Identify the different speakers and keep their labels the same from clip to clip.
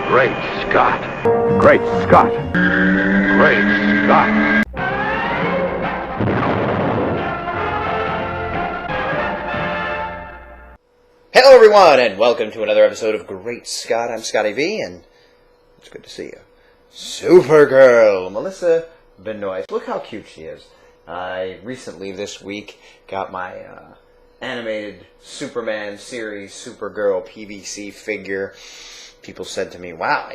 Speaker 1: Great Scott. Great Scott. Great Scott.
Speaker 2: Hello everyone, and welcome to another episode of Great Scott. I'm Scotty V, and it's good to see you. Supergirl, Melissa Benoist. Look how cute she is. I recently, this week, got my animated Superman series, Supergirl PVC figure. People said to me, wow,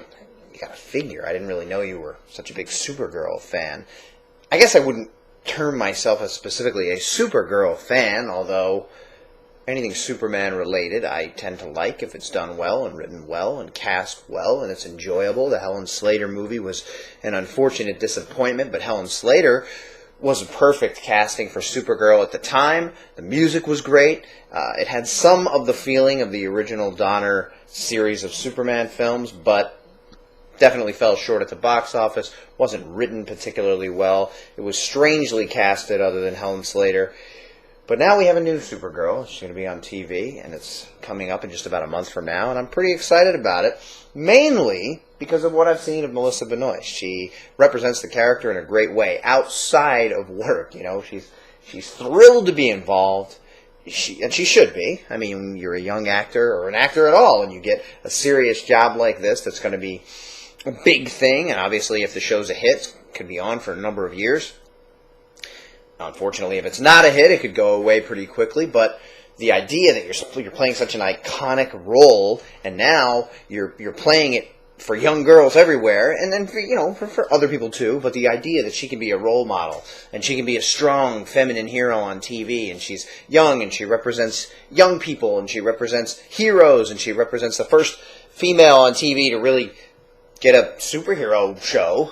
Speaker 2: you got a figure. I didn't really know you were such a big Supergirl fan. I guess I wouldn't term myself as specifically a Supergirl fan, although anything Superman related I tend to like if it's done well and written well and cast well and it's enjoyable. The Helen Slater movie was an unfortunate disappointment, but Helen Slater was a perfect casting for Supergirl at the time. The music was great. It had some of the feeling of the original Donner series of Superman films, but definitely fell short at the box office. Wasn't written particularly well. It was strangely casted other than Helen Slater. But now we have a new Supergirl. She's going to be on TV, and it's coming up in just about a month from now, and I'm pretty excited about it, mainly because of what I've seen of Melissa Benoist. She represents the character in a great way outside of work. You know, she's thrilled to be involved, and she should be. I mean, you're a young actor or an actor at all, and you get a serious job like this that's going to be a big thing, and obviously if the show's a hit, it could be on for a number of years. Unfortunately, if it's not a hit, it could go away pretty quickly, but the idea that you're playing such an iconic role, and now you're playing it for young girls everywhere, and then for other people too, but the idea that she can be a role model, and she can be a strong feminine hero on TV, and she's young, and she represents young people, and she represents heroes, and she represents the first female on TV to really get a superhero show.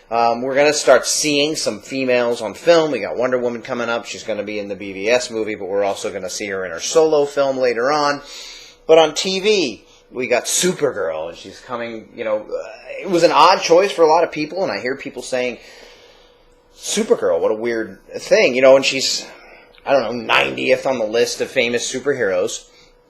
Speaker 2: We're going to start seeing some females on film. We got Wonder Woman coming up. She's going to be in the BVS movie, but we're also going to see her in her solo film later on. But on TV, we got Supergirl, and she's coming, it was an odd choice for a lot of people, and I hear people saying, Supergirl, what a weird thing, and she's, 90th on the list of famous superheroes,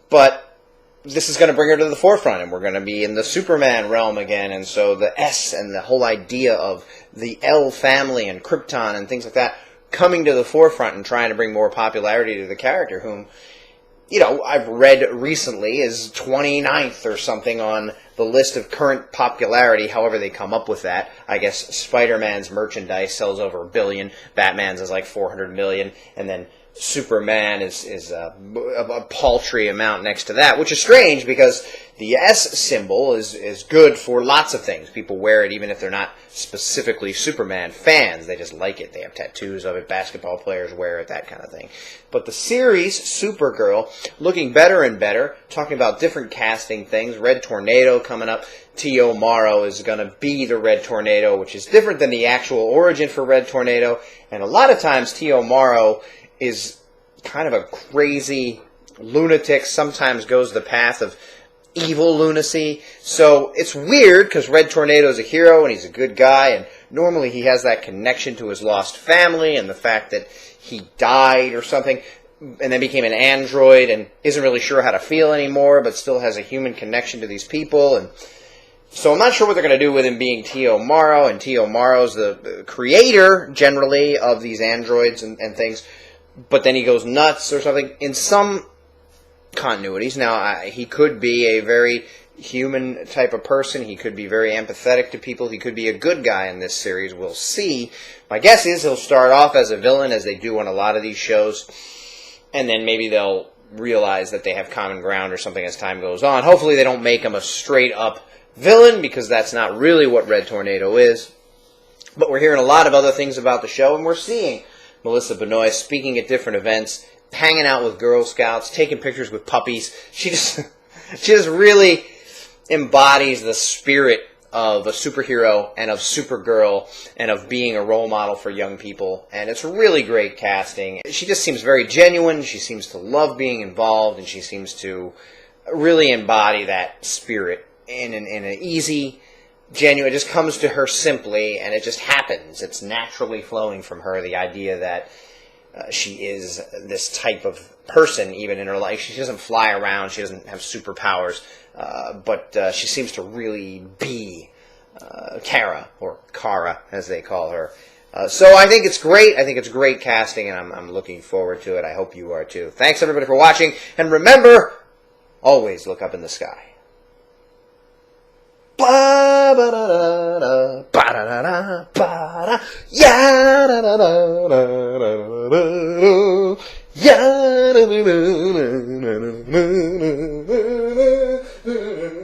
Speaker 2: but this is going to bring her to the forefront, and we're going to be in the Superman realm again, and so the S and the whole idea of the L family and Krypton and things like that coming to the forefront and trying to bring more popularity to the character, whom, I've read recently is 29th or something on the list of current popularity, however they come up with that. I guess Spider-Man's merchandise sells over $1 billion, Batman's is like $400 million, and then Superman is a paltry amount next to that, which is strange because the S symbol is good for lots of things. People wear it even if they're not specifically Superman fans. They just like it. They have tattoos of it. Basketball players wear it, that kind of thing. But the series, Supergirl, looking better and better, talking about different casting things. Red Tornado coming up. Tio Morrow is going to be the Red Tornado, which is different than the actual origin for Red Tornado. And a lot of times Tio Morrow is kind of a crazy lunatic, sometimes goes the path of evil lunacy. So it's weird because Red Tornado is a hero and he's a good guy, and normally he has that connection to his lost family and the fact that he died or something and then became an android and isn't really sure how to feel anymore but still has a human connection to these people. And so I'm not sure what they're going to do with him being Tio Morrow, and Tio Morrow's the creator generally of these androids and things. But then he goes nuts or something in some continuities. Now, he could be a very human type of person. He could be very empathetic to people. He could be a good guy in this series. We'll see. My guess is he'll start off as a villain, as they do on a lot of these shows, and then maybe they'll realize that they have common ground or something as time goes on. Hopefully they don't make him a straight-up villain, because that's not really what Red Tornado is. But we're hearing a lot of other things about the show, and we're seeing Melissa Benoist speaking at different events, hanging out with Girl Scouts, taking pictures with puppies. She just really embodies the spirit of a superhero and of Supergirl and of being a role model for young people. And it's really great casting. She just seems very genuine. She seems to love being involved, and she seems to really embody that spirit in an easy, genuine, it just comes to her simply, and it just happens. It's naturally flowing from her, the idea that she is this type of person even in her life. She doesn't fly around. She doesn't have superpowers. But she seems to really be Kara, or Kara, as they call her. So I think it's great. I think it's great casting, and I'm looking forward to it. I hope you are too. Thanks, everybody, for watching. And remember, always look up in the sky. Ba ba da da da, ba da da da, ba da, ya da da da da da da, ya da da da da da da da.